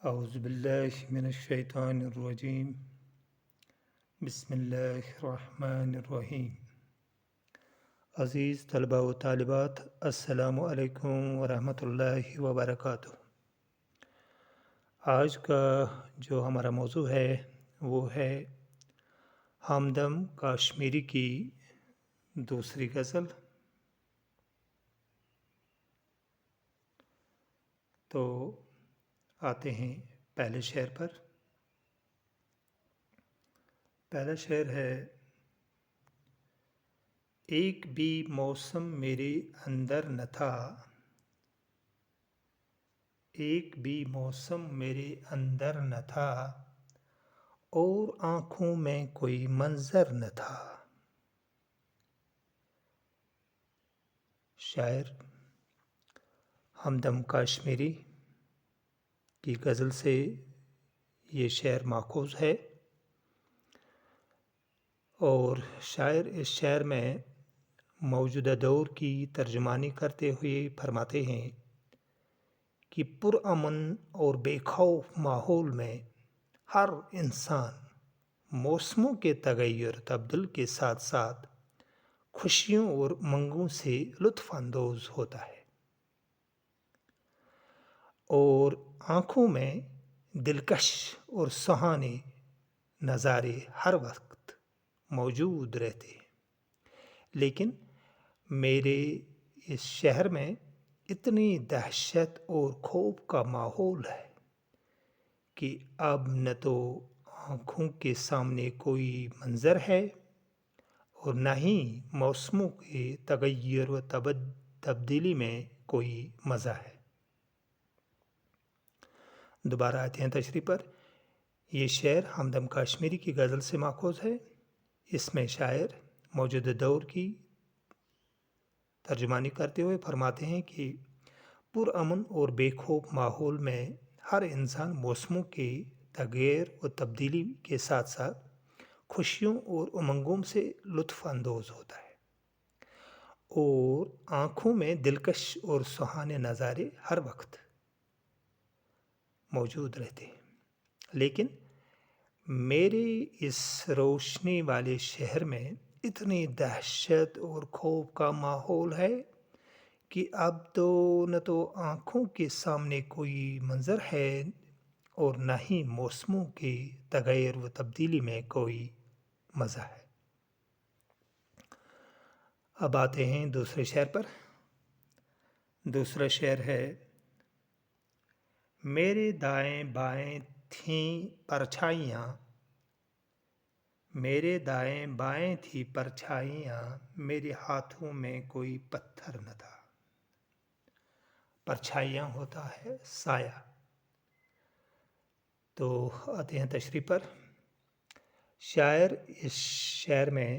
أعوذ بالله من الشيطان الرجيم بسم اللہ الرحمن الرحیم۔ عزیز طلباء و طالبات، السلام علیکم ورحمۃ اللہ وبرکاتہ۔ آج کا جو ہمارا موضوع ہے وہ ہے ہمدم کاشمیری کی دوسری غزل۔ تو آتے ہیں پہلے شعر پر۔ پہلا شعر ہے: ایک بھی موسم میرے اندر نہ تھا، ایک بھی موسم میرے اندر نہ تھا، اور آنکھوں میں کوئی منظر نہ تھا۔ شاعر ہمدم کاشمیری کی غزل سے یہ شعر ماخوذ ہے، اور شاعر اس شعر میں موجودہ دور کی ترجمانی کرتے ہوئے فرماتے ہیں کہ پرامن اور بے خوف ماحول میں ہر انسان موسموں کے تغیر تبدل کے ساتھ ساتھ خوشیوں اور امنگوں سے لطف اندوز ہوتا ہے، اور آنکھوں میں دلکش اور سہانے نظارے ہر وقت موجود رہتے ہیں۔ لیکن میرے اس شہر میں اتنی دہشت اور خوف کا ماحول ہے کہ اب نہ تو آنکھوں کے سامنے کوئی منظر ہے اور نہ ہی موسموں کے تغیر و تبدیلی میں کوئی مزہ ہے۔ دوبارہ آتے ہیں تشریح پر۔ یہ شعر ہمدم کاشمیری کی غزل سے ماخوذ ہے۔ اس میں شاعر موجودہ دور کی ترجمانی کرتے ہوئے فرماتے ہیں کہ پرامن اور بے خوف ماحول میں ہر انسان موسموں کے تغیر و تبدیلی کے ساتھ ساتھ خوشیوں اور امنگوں سے لطف اندوز ہوتا ہے، اور آنکھوں میں دلکش اور سہانے نظارے ہر وقت موجود رہتے ہیں۔ لیکن میرے اس روشنی والے شہر میں اتنی دہشت اور خوف کا ماحول ہے کہ اب تو نہ تو آنکھوں کے سامنے کوئی منظر ہے اور نہ ہی موسموں کے تغیر و تبدیلی میں کوئی مزہ ہے۔ اب آتے ہیں دوسرے شعر پر۔ دوسرا شعر ہے: میرے دائیں بائیں تھیں پرچھائیاں، میرے دائیں بائیں تھی پرچھائیاں، میرے ہاتھوں میں کوئی پتھر نہ تھا۔ پرچھائیاں ہوتا ہے سایہ۔ تو آتے ہیں تشریح پر۔ شاعر اس شعر میں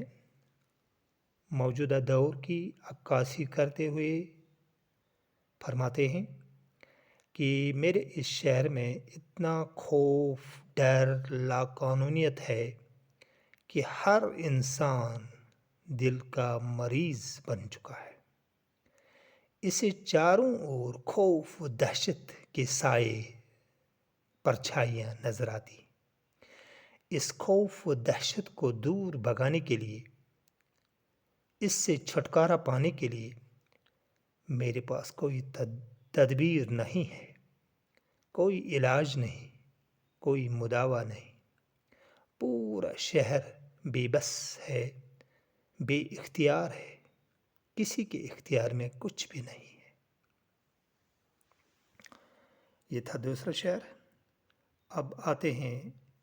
موجودہ دور کی عکاسی کرتے ہوئے فرماتے ہیں کہ میرے اس شہر میں اتنا خوف، ڈر، لاقانونیت ہے کہ ہر انسان دل کا مریض بن چکا ہے۔ اسے چاروں اور خوف و دہشت کے سائے پرچھائیاں نظر آتی۔ اس خوف و دہشت کو دور بھگانے کے لیے، اس سے چھٹکارا پانے کے لیے میرے پاس کوئی تدبیر نہیں ہے، کوئی علاج نہیں، کوئی مداوا نہیں۔ پورا شہر بے بس ہے، بے اختیار ہے، کسی کے اختیار میں کچھ بھی نہیں ہے۔ یہ تھا دوسرا شعر۔ اب آتے ہیں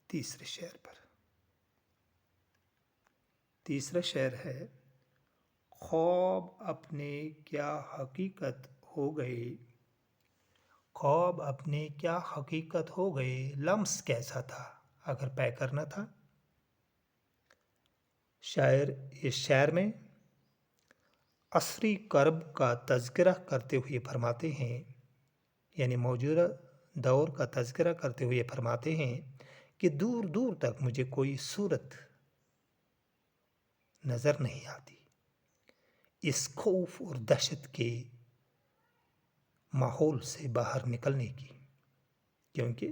تیسرے شعر پر۔ تیسرا شعر ہے: خواب اپنے کیا حقیقت ہو گئے، خواب اپنے کیا حقیقت ہو گئے، لمس کیسا تھا اگر پے کرنا تھا۔ شاعر اس شعر میں عصری کرب کا تذکرہ کرتے ہوئے فرماتے ہیں، یعنی موجودہ دور کا تذکرہ کرتے ہوئے فرماتے ہیں کہ دور دور تک مجھے کوئی صورت نظر نہیں آتی اس خوف اور دہشت کے ماحول سے باہر نکلنے کی، کیونکہ